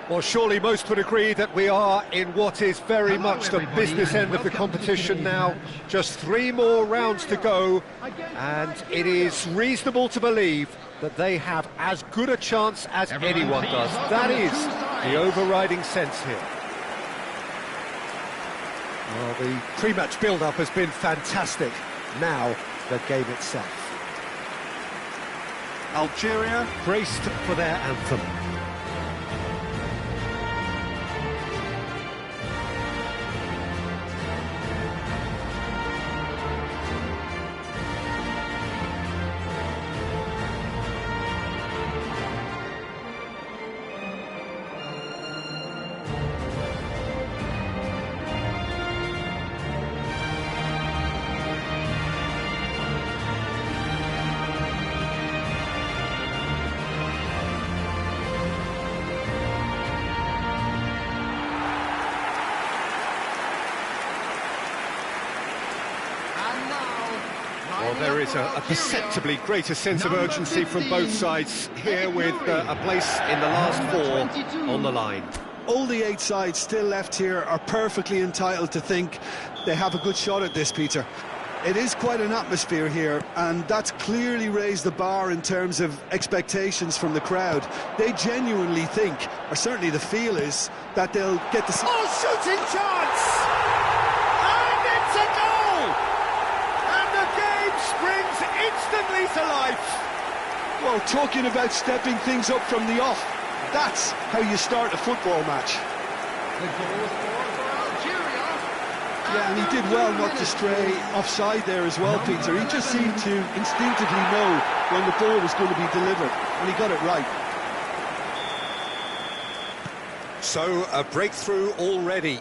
Well, surely most would agree that we are in what is very much the business end of the competition now. Just 3 more rounds to go, and it is reasonable to believe that they have as good a chance as anyone does. That is the overriding sense here. Well, the pre-match build-up has been fantastic. Now, the game itself. Algeria braced for their anthem. Well, there is a perceptibly greater sense of urgency from both sides here, with a place in the last 4 on the line. All the 8 sides still left here are perfectly entitled to think they have a good shot at this, Peter. It is quite an atmosphere here, and that's clearly raised the bar in terms of expectations from the crowd. They genuinely think, or certainly the feel is, that they'll get the... Oh, shooting chance! And it's a goal! And the game springs instantly to life. Well, talking about stepping things up from the off, that's how you start a football match. The goal for Algeria. Yeah, and he did well not to stray offside there as well, Peter. He just seemed to instinctively know when the ball was going to be delivered, and he got it right. So, a breakthrough already.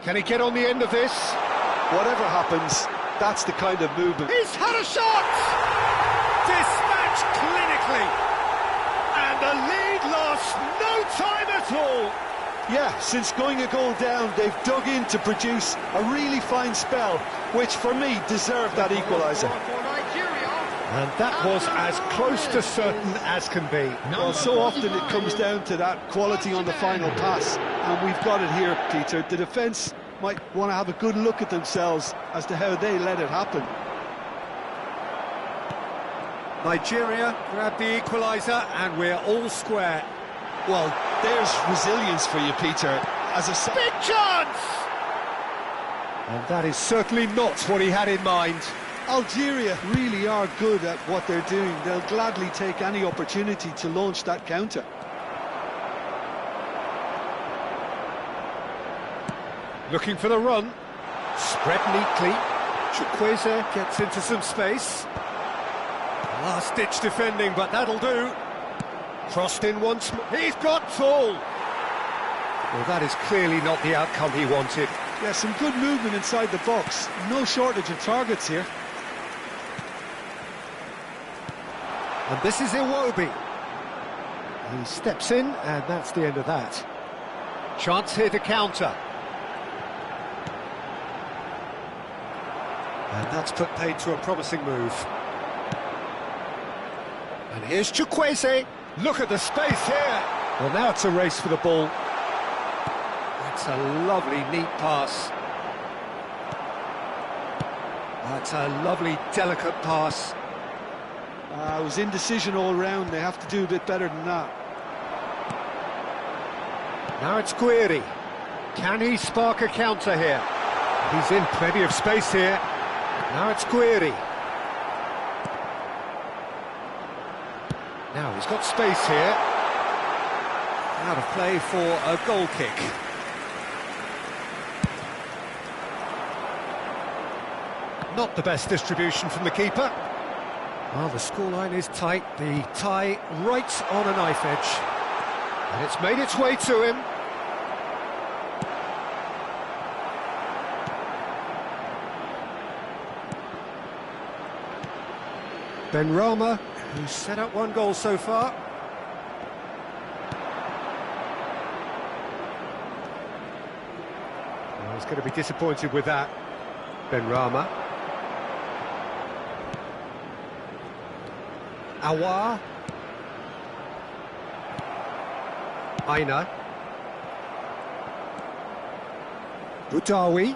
Can he get on the end of this? Whatever happens, that's the kind of movement. He's had a shot! Dispatched clinically! And the lead lost no time at all! Yeah, since going a goal down, they've dug in to produce a really fine spell, which for me deserved that equaliser. And that was as close to certain as can be. Well, so often it comes down to that quality on the final pass, and we've got it here, Peter. The defence might want to have a good look at themselves as to how they let it happen. Nigeria grabbed the equaliser, and we're all square. Well, there's resilience for you, Peter. As a big chance! And that is certainly not what he had in mind. Algeria really are good at what they're doing. They'll gladly take any opportunity to launch that counter. Looking for the run. Spread neatly. Chukwueze gets into some space. Last-ditch defending, but that'll do. Crossed in once more. He's got tall! Well, that is clearly not the outcome he wanted. Yeah, some good movement inside the box. No shortage of targets here. And this is Iwobi. He steps in, and that's the end of that. Chance here to counter. And that's put paid to a promising move. And here's Chukwueze. Look at the space here. Well, now it's a race for the ball. That's a lovely, neat pass. That's a lovely, delicate pass. It was indecision all round. They have to do a bit better than that. Now it's Guiri. Can he spark a counter here? He's in plenty of space here. Now it's Guiri. Now he's got space here. Out of play for a goal kick. Not the best distribution from the keeper. Well, the scoreline is tight. The tie right on a knife edge. And it's made its way to him. Benrahma, who's set up 1 goal so far. Well, he's going to be disappointed with that, Benrahma. Awar. Aina. Budawi.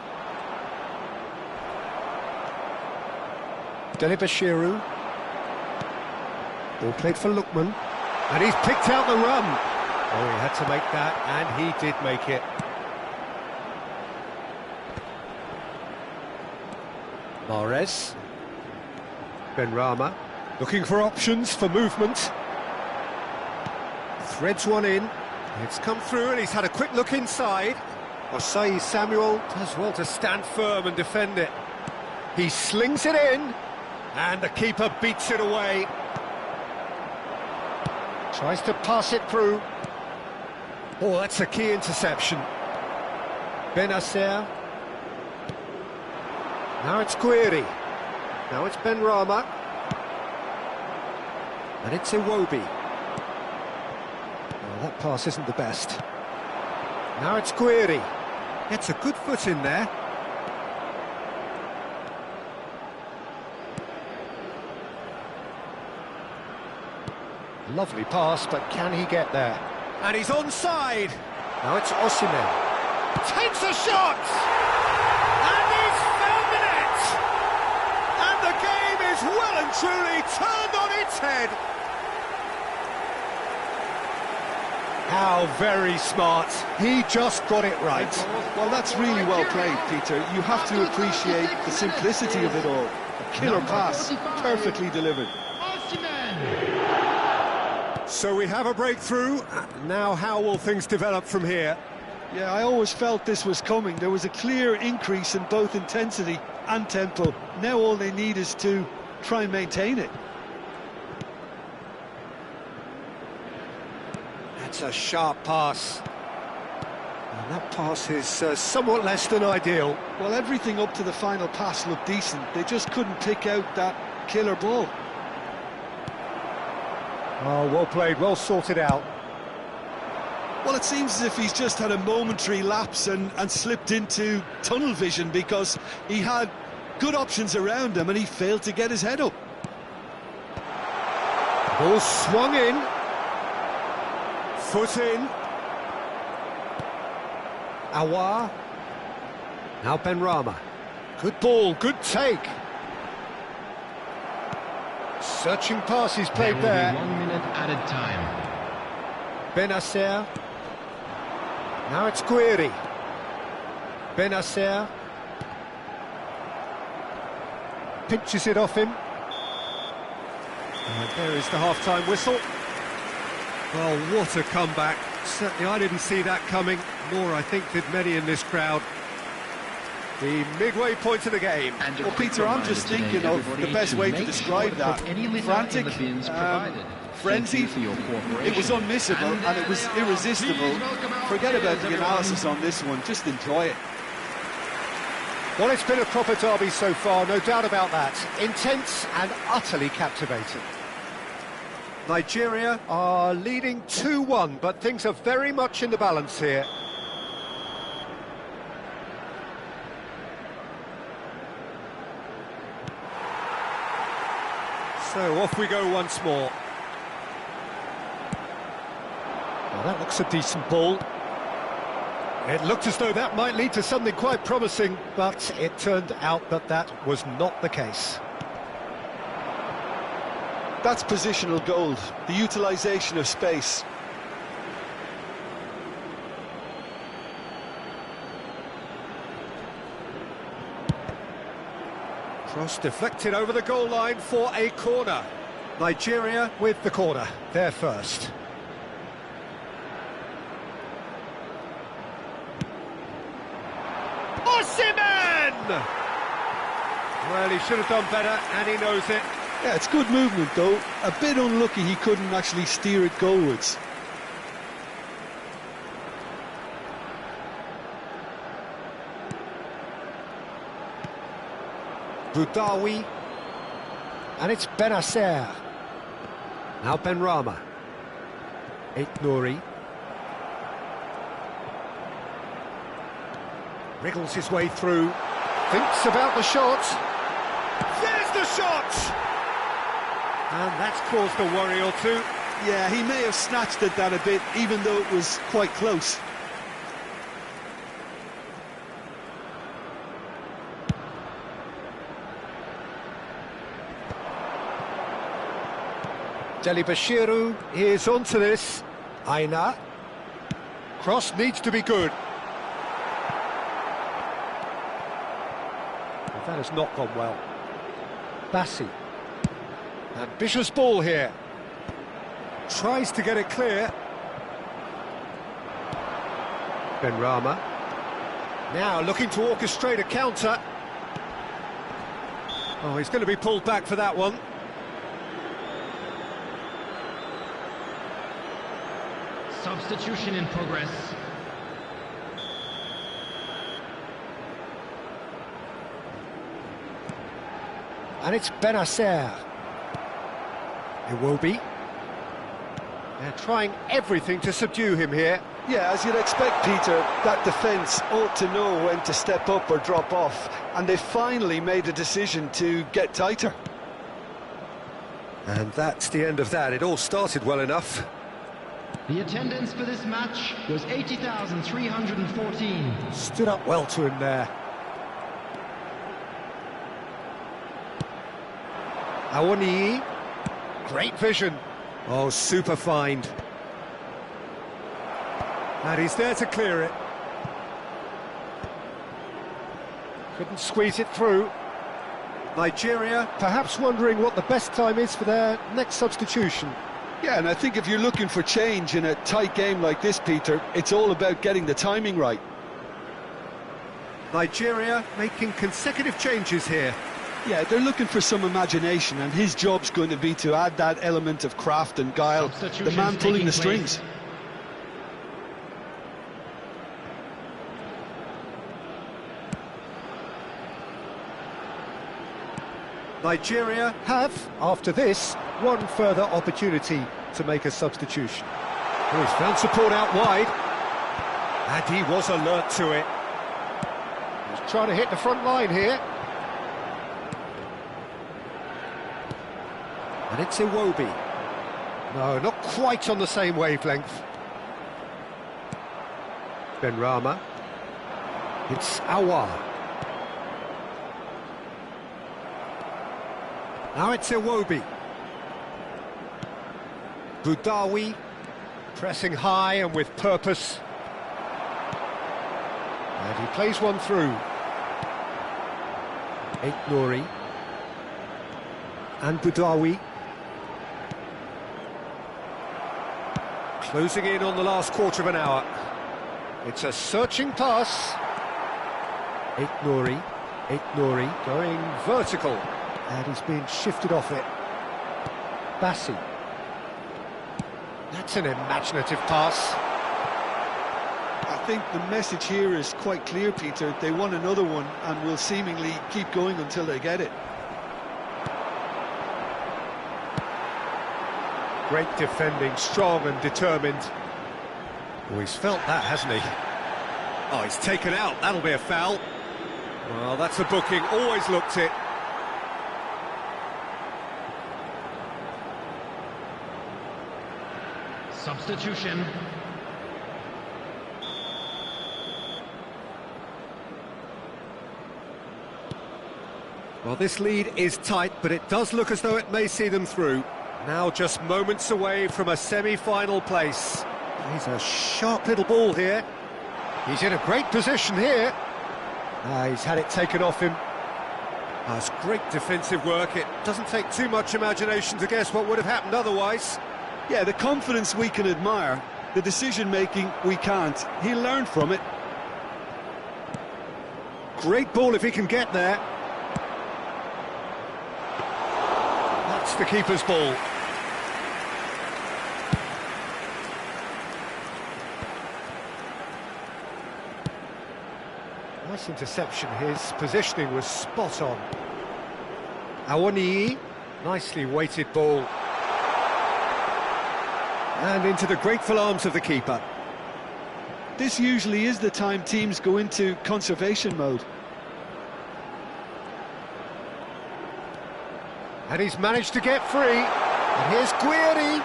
Delibashiru. Ball played for Lookman. And he's picked out the run. Oh, he had to make that, and he did make it. Mahrez. Benrahma. Looking for options for movement. Threads one in. It's come through, and he's had a quick look inside. Osei Samuel does well to stand firm and defend it. He slings it in, and the keeper beats it away. Tries to pass it through. Oh, that's a key interception. Benacer. Now it's Guiri. Now it's Benrahma. And it's Iwobi. Well, that pass isn't the best. Now it's Guiri. Gets a good foot in there. Lovely pass, but can he get there? And he's onside. Now it's Osimhen. Takes a shot! And he's found the net! And the game is well and truly turned on its head. How very smart. He just got it right. Well, that's really well played, Peter. You have to appreciate the simplicity of it all. A killer pass, perfectly delivered. So we have a breakthrough. Now how will things develop from here? Yeah, I always felt this was coming. There was a clear increase in both intensity and tempo. Now all they need is to try and maintain it. That's a sharp pass. And that pass is somewhat less than ideal. Well, everything up to the final pass looked decent. They just couldn't pick out that killer ball. Oh, well played, well sorted out. Well, it seems as if he's just had a momentary lapse and slipped into tunnel vision, because he had good options around him and he failed to get his head up. Ball swung in. Foot in. Awar. Now Benrahma. Good ball, good take. Searching passes played there. 1 minute added time. Benacer. Now it's Guiri. Benacer. Pinches it off him. And there is the half-time whistle. Well, what a comeback. Certainly I didn't see that coming, nor I think did many in this crowd. The midway point of the game. Well, Peter, I'm just thinking of the best way to describe that. Frantic, frenzied. It was unmissable and it was irresistible. Forget about the analysis on this one, just enjoy it. Well, it's been a proper derby so far, no doubt about that. Intense and utterly captivating. Nigeria are leading 2-1, but things are very much in the balance here. So off we go once more. Well, that looks a decent ball. It looked as though that might lead to something quite promising, but it turned out that that was not the case. That's positional gold, the utilisation of space. Cross deflected over the goal line for a corner. Nigeria with the corner, they're first. Osimhen! Well, he should have done better, and he knows it. Yeah, it's good movement though. A bit unlucky he couldn't actually steer it goalwards. Budawi, and it's Benacer. Now Benrahma. Nouri. Wriggles his way through. Thinks about the shot. There's the shot! And that's caused a worry or two. Yeah, he may have snatched at that a bit, even though it was quite close. Deli Bashiru is onto this. Aina. Cross needs to be good. Well, that has not gone well. Bassi. Ambitious ball here. Tries to get it clear. Benrahma. Now looking to orchestrate a counter. Oh, he's going to be pulled back for that one. Substitution in progress. And it's Benacer. Iwobi. They're trying everything to subdue him here. Yeah, as you'd expect, Peter, that defence ought to know when to step up or drop off, and they finally made a decision to get tighter. And that's the end of that. It all started well enough. The attendance for this match was 80,314. Stood up well to him there. Awani. Great vision. Oh, super find. And he's there to clear it. Couldn't squeeze it through. Nigeria perhaps wondering what the best time is for their next substitution. Yeah, and I think if you're looking for change in a tight game like this, Peter, it's all about getting the timing right. Nigeria making consecutive changes here. Yeah, they're looking for some imagination, and his job's going to be to add that element of craft and guile, the man pulling the strings. Nigeria have, after this, one further opportunity to make a substitution. Oh, he's found support out wide. And he was alert to it. He's trying to hit the front line here. And it's Iwobi. No, not quite on the same wavelength. Benrahma. It's Awa. Now it's Iwobi. Budawi pressing high and with purpose. And he plays one through. Nouri. And Budawi. Closing in on the last quarter of an hour. It's a searching pass. Nouri going vertical. And he's being shifted off it. Bassi. That's an imaginative pass. I think the message here is quite clear, Peter. They want another one and will seemingly keep going until they get it. Great defending, strong and determined. Oh, he's felt that, hasn't he? Oh, he's taken out. That'll be a foul. Well, that's a booking. Always looked it. Substitution. Well, this lead is tight, but it does look as though it may see them through. Now just moments away from a semi-final place. He's a sharp little ball here. He's in a great position here. He's had it taken off him. That's great defensive work. It doesn't take too much imagination to guess what would have happened otherwise. Yeah, the confidence we can admire, the decision-making we can't. He'll learn from it. Great ball if he can get there. That's the keeper's ball. Nice interception. His positioning was spot on. Awani, nicely weighted ball. And into the grateful arms of the keeper. This usually is the time teams go into conservation mode. And he's managed to get free. And here's Guiri.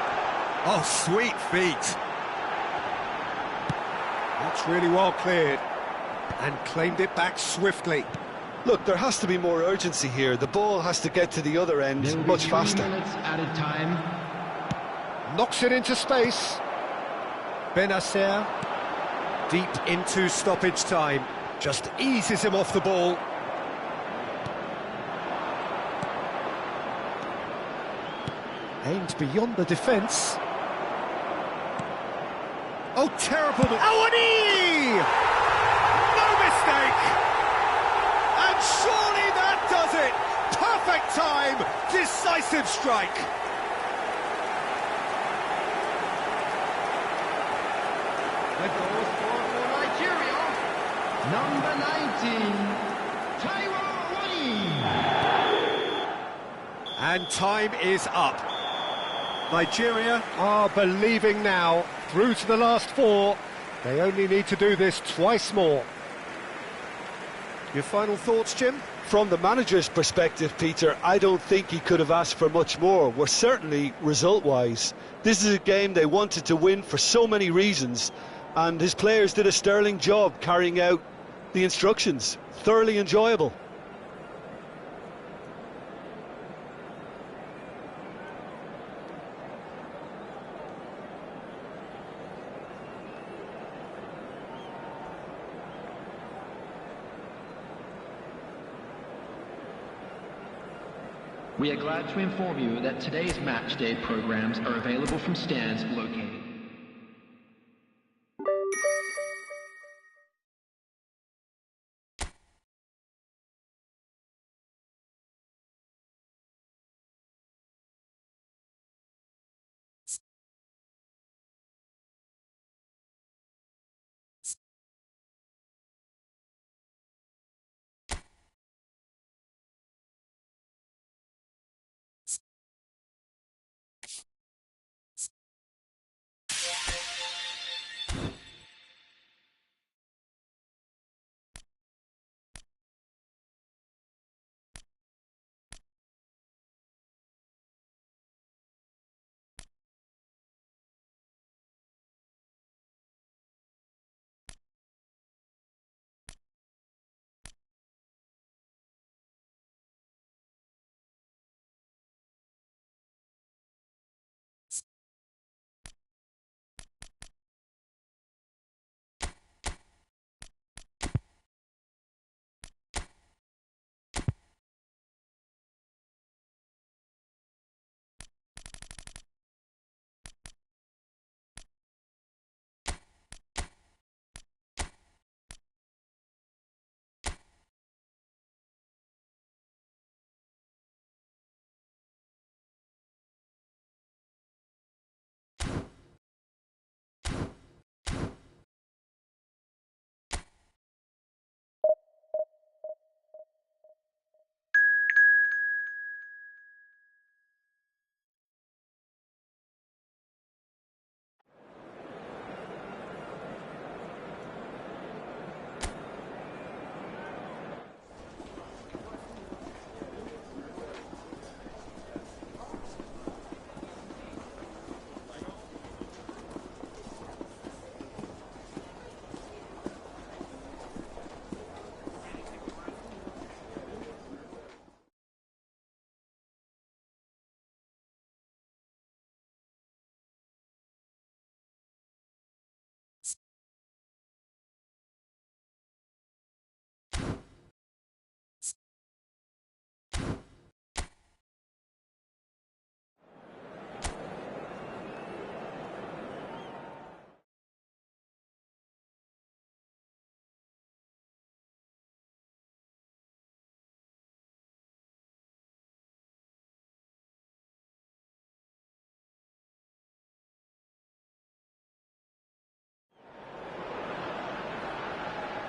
Oh, sweet feet. That's really well cleared. And claimed it back swiftly. Look, there has to be more urgency here. The ball has to get to the other end much faster. 3 minutes added time. Knocks it into space. Benacer. Deep into stoppage time. Just eases him off the ball. Aimed beyond the defence. Oh, terrible. Awani! No mistake! And surely that does it! Perfect time! Decisive strike! The goal scored for Nigeria. Number 19, Taiwo. And time is up. Nigeria are believing now, through to the last 4. They only need to do this twice more. Your final thoughts, Jim? From the manager's perspective, Peter, I don't think he could have asked for much more. We're certainly result-wise. This is a game they wanted to win for so many reasons, and his players did a sterling job carrying out the instructions. Thoroughly enjoyable. We are glad to inform you that today's match day programs are available from stands located.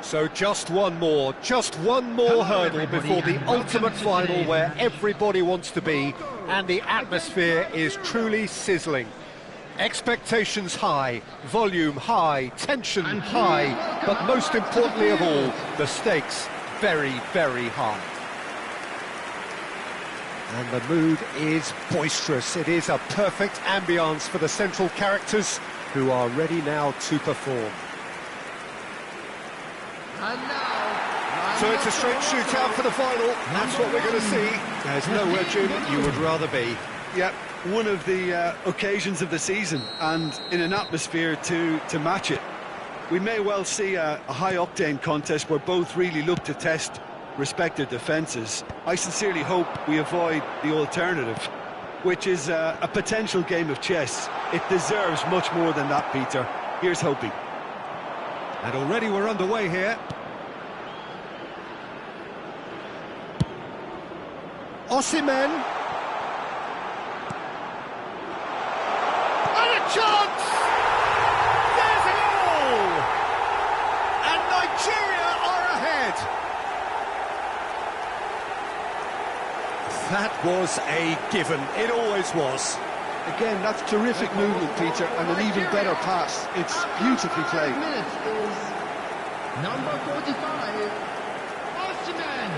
So just one more hurdle before the ultimate final where everybody wants to be, and the atmosphere is truly sizzling. Expectations high, volume high, tension high, but most importantly of all, the stakes very, very high. And the mood is boisterous. It is a perfect ambience for the central characters who are ready now to perform. And now, So it's a straight shootout for the final. That's what we're going to see. There's nowhere, Jim, you would rather be. Yeah, one of the occasions of the season, and in an atmosphere to match it. We may well see a high-octane contest where both really look to test respective defences. I sincerely hope we avoid the alternative, which is a potential game of chess. It deserves much more than that, Peter. Here's hoping. And already we're underway here. Osimhen. And a chance! There's a goal! And Nigeria are ahead. That was a given. It always was. Again, that's terrific movement, Peter, and an even better pass. It's beautifully played. minutes is number 45, Osimhen.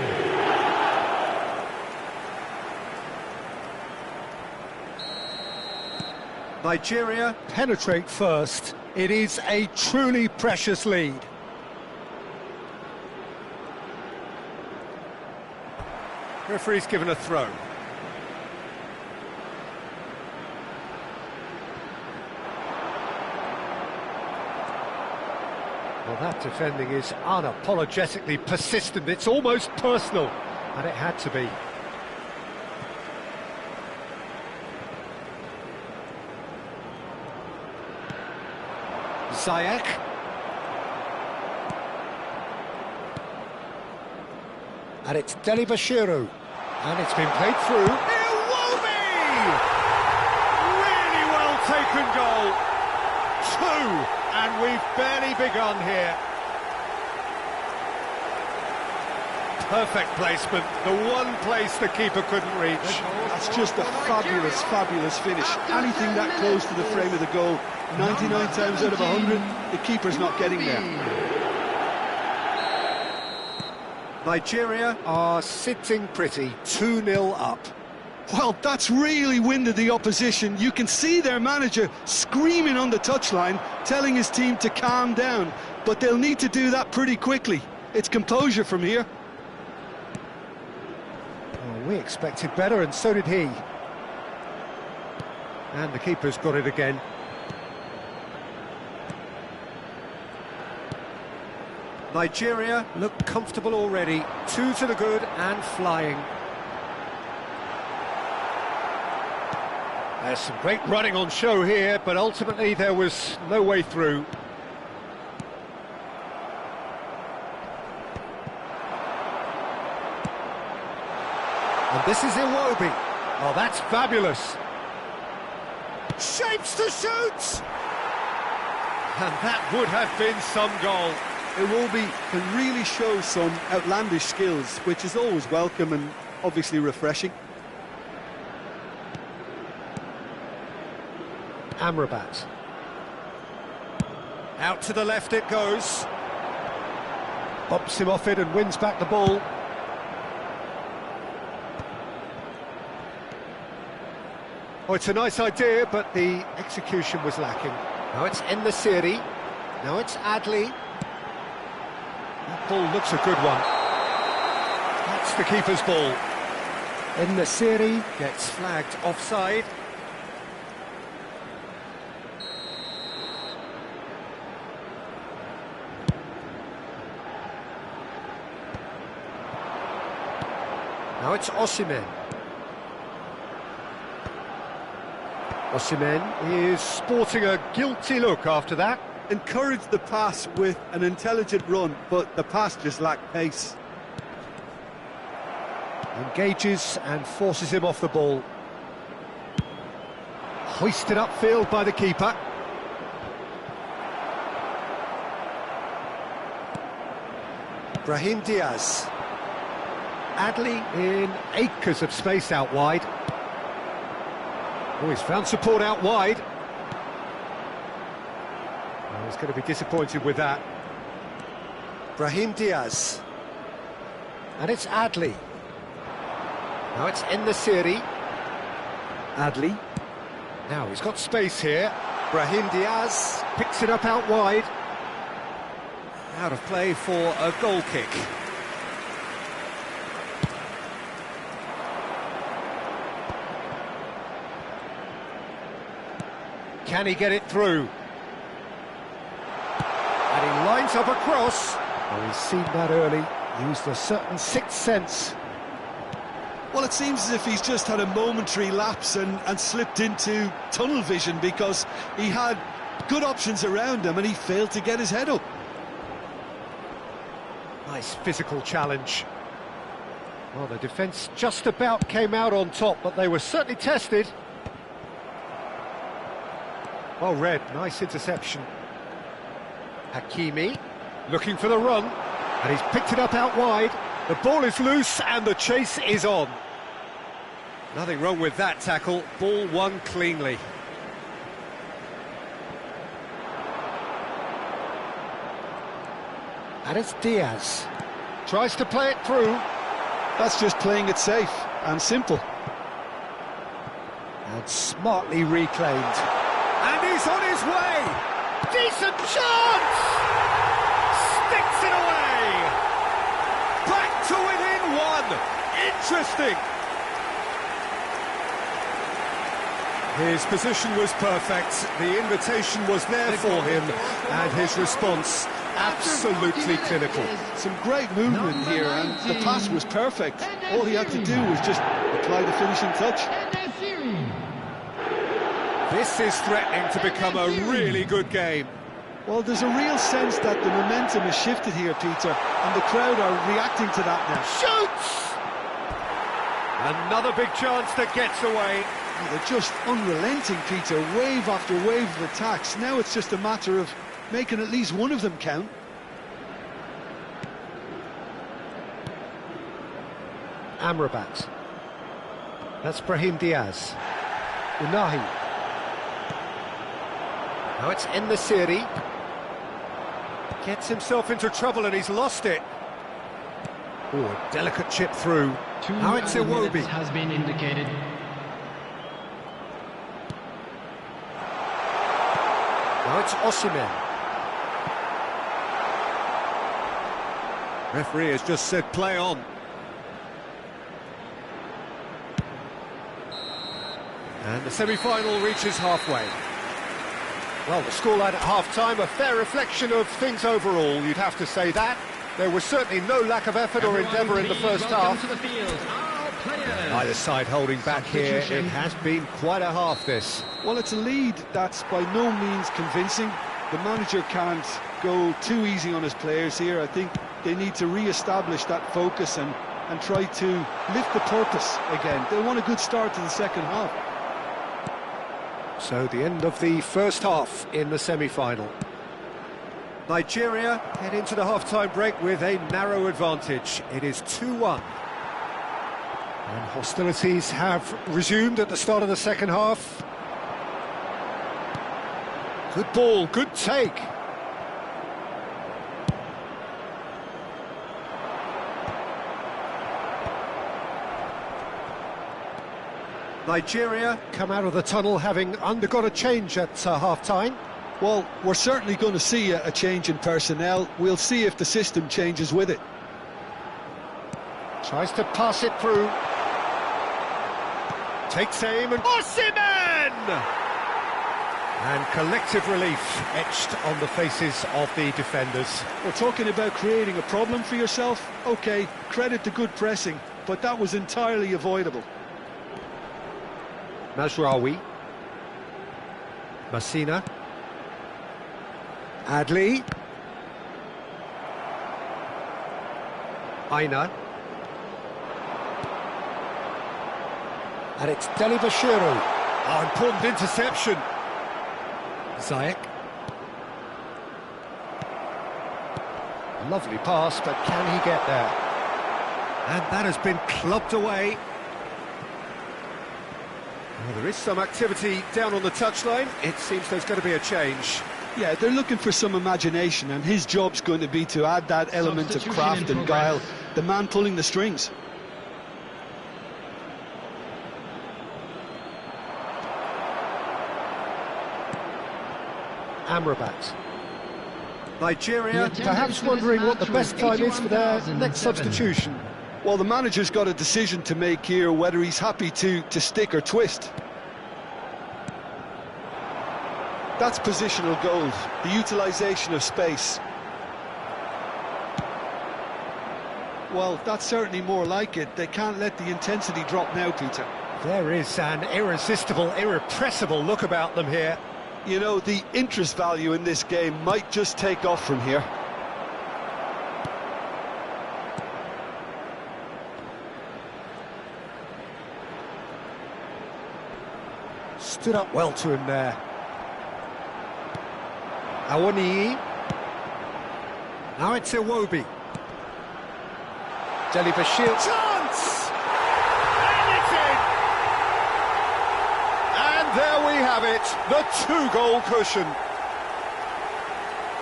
Nigeria penetrate first. It is a truly precious lead. Referee's given a throw. Well, that defending is unapologetically persistent. It's almost personal, and it had to be. Ziyech. And it's Deli Bashiru. And it's been played through. Iwobi! Really well taken goal. 2, and we've barely begun here. Perfect placement, the one place the keeper couldn't reach. That's just a fabulous, fabulous finish. Anything that close to the frame of the goal, 99 times out of 100, the keeper's not getting there. Nigeria are sitting pretty, 2-0 up. Well, that's really winded the opposition. You can see their manager screaming on the touchline, telling his team to calm down. But they'll need to do that pretty quickly. It's composure from here. Well, we expected better, and so did he. And the keeper's got it again. Nigeria look comfortable already. 2 to the good and flying. There's some great running on show here, but ultimately there was no way through. And this is Iwobi. Oh, that's fabulous. Shapes to shoot! And that would have been some goal. Iwobi can really show some outlandish skills, which is always welcome and obviously refreshing. Amrabat. Out to the left it goes. Bumps him off it and wins back the ball. Oh, it's a nice idea, but the execution was lacking. Now it's En-Nesyri. Now it's Adli. That ball looks a good one. That's the keeper's ball. En-Nesyri gets flagged offside. Now it's Osimhen. Osimhen is sporting a guilty look after that. Encouraged the pass with an intelligent run, but the pass just lacked pace. Engages and forces him off the ball. Hoisted upfield by the keeper. Brahim Diaz. Adli in acres of space out wide. Oh, he's found support out wide. Oh, he's going to be disappointed with that. Brahim Diaz. And it's Adli. Now it's in the Siri. Adli. Now he's got space here. Brahim Diaz picks it up out wide. Out of play for a goal kick. Can he get it through? And he lines up a cross. Well, he's seen that early, used a certain sixth sense. Well, it seems as if he's just had a momentary lapse and slipped into tunnel vision, because he had good options around him and he failed to get his head up. Nice physical challenge. Well, the defence just about came out on top, but they were certainly tested. Well read, nice interception. Hakimi looking for the run, and he's picked it up out wide. The ball is loose and the chase is on. Nothing wrong with that tackle, ball won cleanly. And it's Diaz. Tries to play it through. That's just playing it safe and simple. And smartly reclaimed. And he's on his way! Decent chance! Sticks it away! Back to within one! Interesting! His position was perfect, the invitation was there for him, and his response absolutely clinical. Some great movement here, and the pass was perfect. All he had to do was just apply the finishing touch. This is threatening to become a really good game. Well, there's a real sense that the momentum has shifted here, Peter, and the crowd are reacting to that now. Shoots! Another big chance that gets away. Oh, they're just unrelenting, Peter, wave after wave of attacks. Now it's just a matter of making at least one of them count. Amrabat. That's Brahim Diaz. Unahi. Now it's in the Siri. Gets himself into trouble and he's lost it. Oh, a delicate chip through. Now it's Iwobi. Has been indicated. Now it's Osimhen. Referee has just said play on. And the semi-final reaches halfway. Well, the scoreline at half-time, a fair reflection of things overall, you'd have to say that. There was certainly no lack of effort or endeavour in the first half. Either side holding back here, it has been quite a half this. Well, it's a lead that's by no means convincing. The manager can't go too easy on his players here. I think they need to re-establish that focus and try to lift the purpose again. They want a good start to the second half. So the end of the first half in the semi-final. Nigeria head into the half-time break with a narrow advantage. It is 2-1. And hostilities have resumed at the start of the second half. Good ball, good take. Nigeria come out of the tunnel having undergone a change at half-time. Well, we're certainly going to see a change in personnel. We'll see if the system changes with it. Tries to pass it through. Takes aim and Osimhen! And collective relief etched on the faces of the defenders. We're talking about creating a problem for yourself. OK, credit to good pressing, but that was entirely avoidable. Mazraoui. Massina. Adli. Aina. And it's Deli Bashiru. Oh, important interception. Ziyech. Lovely pass, but can he get there? And that has been clubbed away. Well, there is some activity down on the touchline. It seems there's going to be a change. Yeah, they're looking for some imagination, and his job's going to be to add that element of craft and guile. The man pulling the strings. Amrabat. Nigeria perhaps wondering what the best time is for their next substitution. Well, the manager's got a decision to make here, whether he's happy to stick or twist. That's positional goal, the utilisation of space. Well, that's certainly more like it. They can't let the intensity drop now, Peter. There is an irresistible, irrepressible look about them here. You know, the interest value in this game might just take off from here. Stood up well to him there. Awoniyi. Now it's Iwobi. Deli Bashir. Chance! And it's in! And there we have it, the two-goal cushion.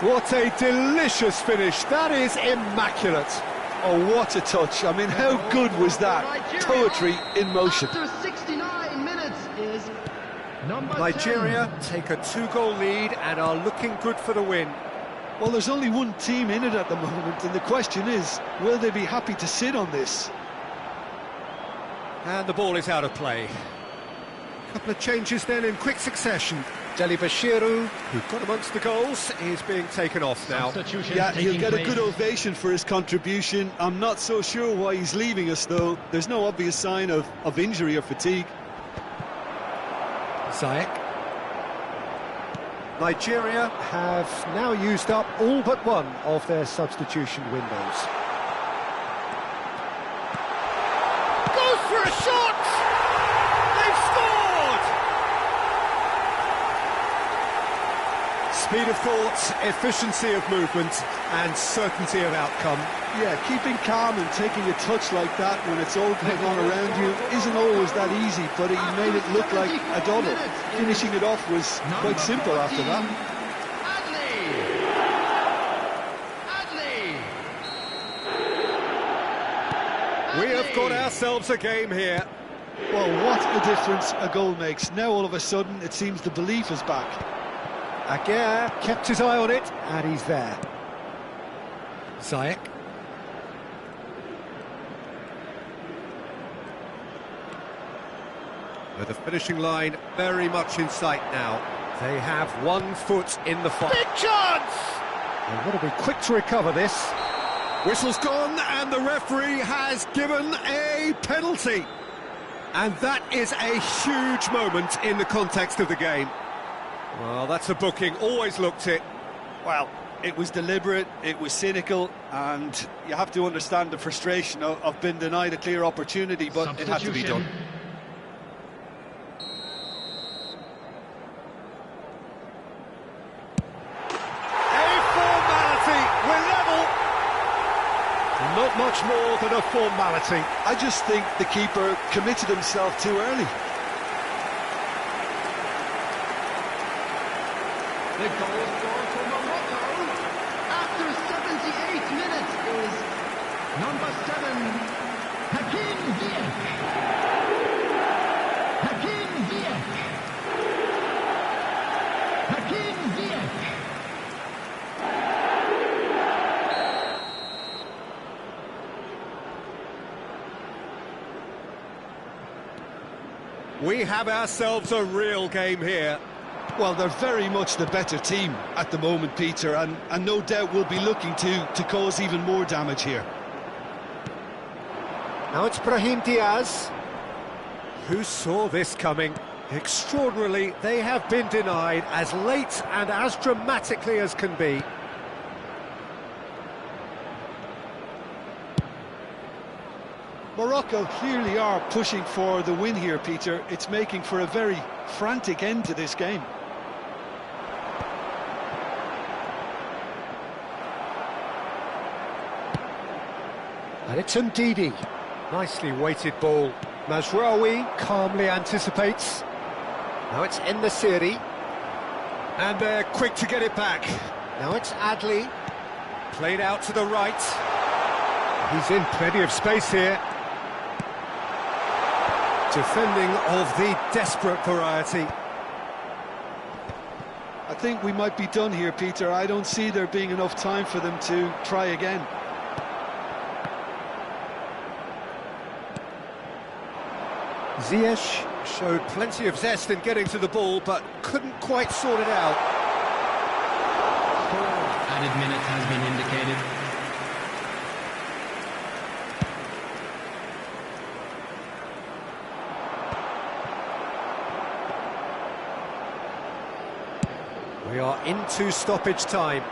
What a delicious finish. That is immaculate. Oh, what a touch. I mean, how good was that? Poetry in motion. After 69 minutes is number Nigeria 10. take a two-goal lead and are looking good for the win. Well, there's only one team in it at the moment, and the question is, will they be happy to sit on this? And the ball is out of play. A couple of changes then in quick succession. Deli Bashiru, who got amongst the goals, is being taken off now. Yeah, he'll get a good ovation for his contribution. I'm not so sure why he's leaving us, though. There's no obvious sign of injury or fatigue. Ziyech. Nigeria have now used up all but one of their substitution windows. Goes for a shot! They've scored! Speed of thought, efficiency of movement, and certainty of outcome. Yeah, keeping calm and taking a touch like that when it's all going on around you isn't always that easy, but he made it look like a double. Finishing it off was quite simple after that. We have got ourselves a game here. Well, what a difference a goal makes. Now all of a sudden it seems the belief is back. Aguirre kept his eye on it, and he's there. Ziyech. With the finishing line very much in sight now. They have 1 foot in the fight. Big chance! They've got to be quick to recover this. Whistle's gone, and the referee has given a penalty. And that is a huge moment in the context of the game. Well, that's a booking, always looked it. Well, it was deliberate, it was cynical, and you have to understand the frustration of being denied a clear opportunity, but it had to be done. Not much more than a formality. I just think the keeper committed himself too early. The goal scorer for Morocco after 78 minutes is number 7, Hakim Ziyech. Hakim Ziyech. Hakim Ziyech. We have ourselves a real game here. Well, they're very much the better team at the moment, Peter, and no doubt will be looking to cause even more damage here. Now it's Brahim Diaz. Who saw this coming? Extraordinarily, they have been denied as late and as dramatically as can be. Morocco clearly are pushing for the win here, Peter. It's making for a very frantic end to this game. And it's Ndidi. Nicely weighted ball. Mazraoui calmly anticipates. Now it's En-Nesyri. And they're quick to get it back. Now it's Adli. Played out to the right. He's in plenty of space here. Defending of the desperate variety. I think we might be done here, Peter. I don't see there being enough time for them to try again. Ziyech showed plenty of zest in getting to the ball, but couldn't quite sort it out. Added minutes has been indicated. We are into stoppage time.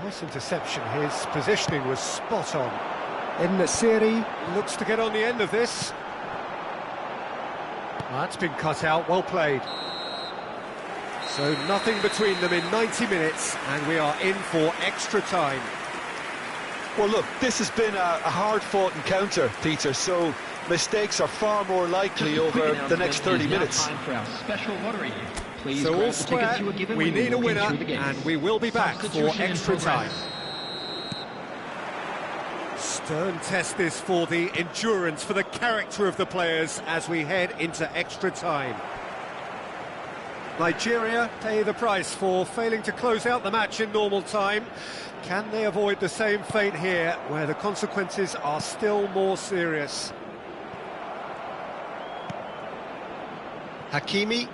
Nice interception. His positioning was spot on. En-Nesyri looks to get on the end of this. That's been cut out, well played. So nothing between them in 90 minutes, and we are in for extra time. Well, look, this has been a hard-fought encounter, Peter, so mistakes are far more likely over the next 30 minutes. Time for our special lottery. Please So grab all the square, tickets you were given we when need a walking winner, through the gates. and we will be back for Substitution in extra time. progress. Stern test this for the endurance, for the character of the players as we head into extra time. Nigeria pay the price for failing to close out the match in normal time. Can they avoid the same fate here, where the consequences are still more serious? Hakimi.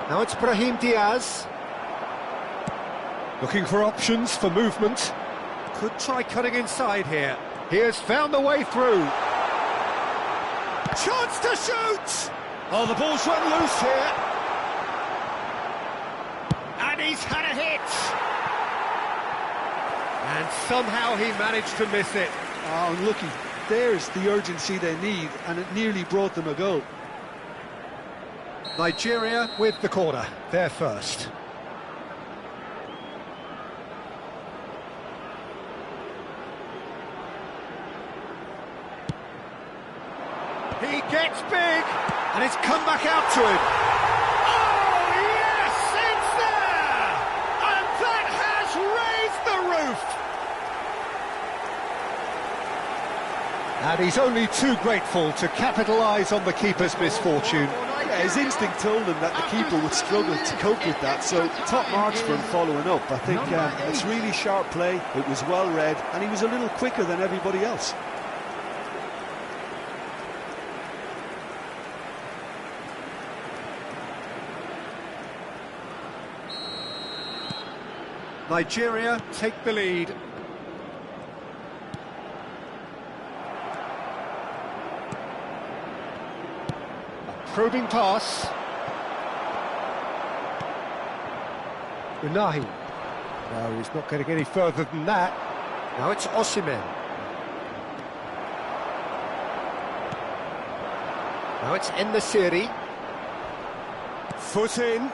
Now it's Brahim Diaz. Looking for options for movement. Could try cutting inside here. He has found the way through. Chance to shoot! Oh, the ball's run loose here. And he's had a hit. And somehow he managed to miss it. Oh, unlucky. There's the urgency they need, and it nearly brought them a goal. Nigeria with the corner. They're first. He gets big, and it's come back out to him. Oh, yes, it's there! And that has raised the roof! And he's only too grateful to capitalise on the keeper's misfortune. Yeah, his instinct told him that the keeper would struggle to cope with that, so top marks for him following up. I think it's really sharp play, it was well read, and he was a little quicker than everybody else. Nigeria take the lead. A probing pass. Unahi. No, he's not getting any further than that. Now it's Osimhen. Now it's En-Nesyri. Foot in.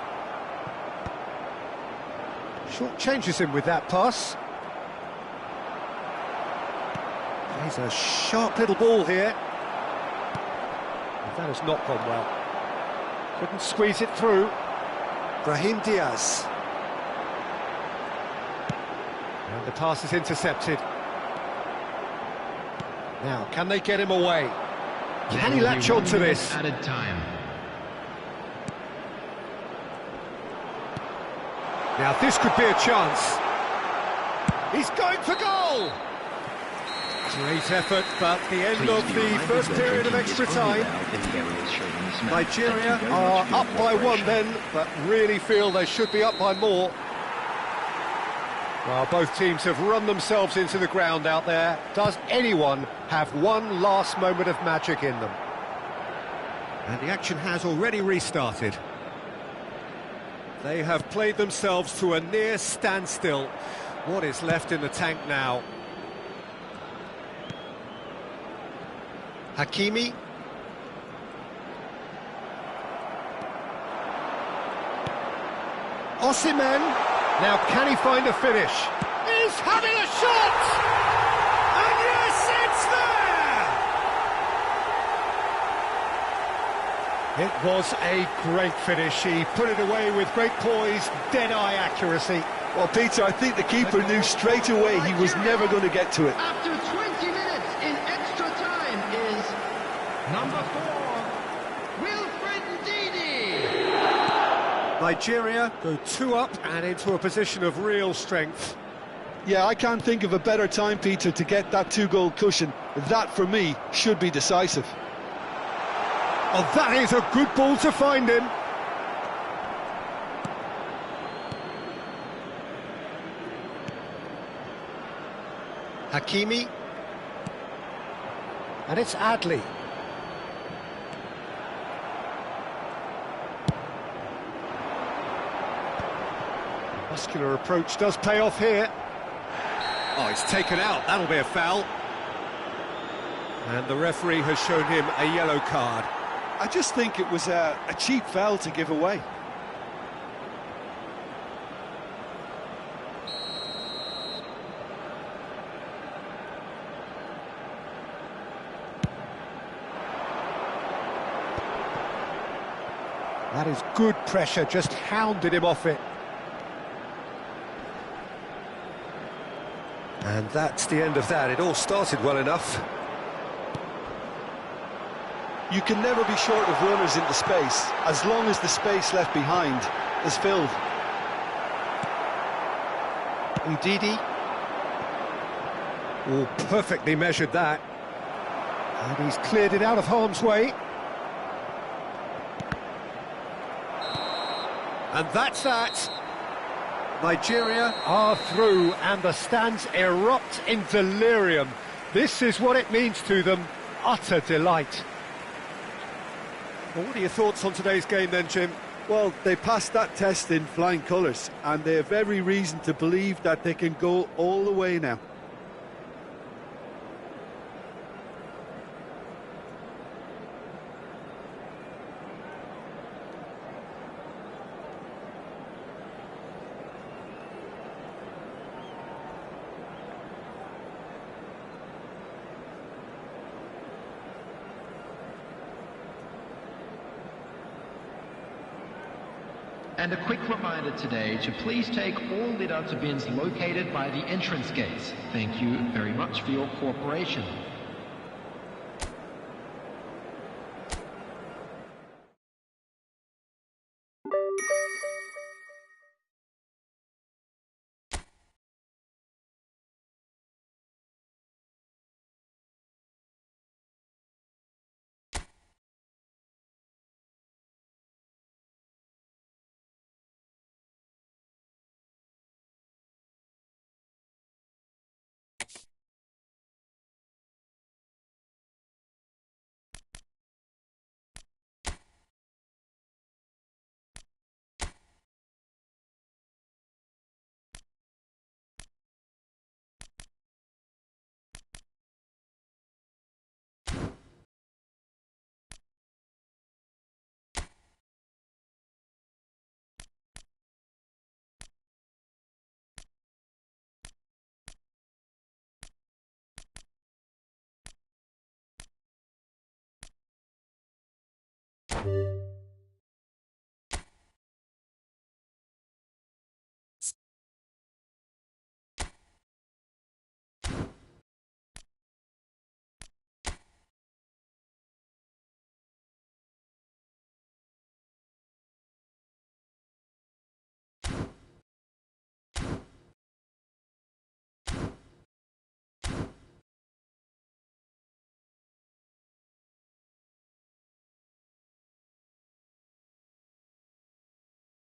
Short changes him with that pass. He's a sharp little ball here. That has not gone well. Couldn't squeeze it through. Brahim Diaz. And the pass is intercepted. Now, can they get him away? Can he latch on to this? Added time. Now this could be a chance. He's going for goal! Great effort, but the end of the first period of extra time. Nigeria are up by one then, but really feel they should be up by more. Well, both teams have run themselves into the ground out there. Does anyone have one last moment of magic in them? And the action has already restarted. They have played themselves to a near standstill. What is left in the tank now? Hakimi. Osimhen. Now can he find a finish? He's having a shot! And yes, it's there! It was a great finish. He put it away with great poise, dead-eye accuracy. Well, Peter, I think the keeper knew straight away he was never going to get to it. After 20 minutes in extra time is number 4, Will Nigeria go 2 up and into a position of real strength. Yeah, I can't think of a better time, Peter, to get that 2-goal cushion. That, for me, should be decisive. Oh, that is a good ball to find him. Hakimi. And it's Adli. Muscular approach does pay off here. Oh, he's taken out. That'll be a foul. And the referee has shown him a yellow card. I just think it was a cheap foul to give away. That is good pressure, just hounded him off it. And that's the end of that. It all started well enough. You can never be short of runners into space, as long as the space left behind is filled. Ndidi. Oh, perfectly measured that. And he's cleared it out of harm's way. And that's that. Nigeria are through and the stands erupt in delirium. This is what it means to them. Utter delight. Well, what are your thoughts on today's game then, Jim? Well, they passed that test in flying colours, and they have every reason to believe that they can go all the way now. And a quick reminder today to please take all litter bins located by the entrance gates. Thank you very much for your cooperation.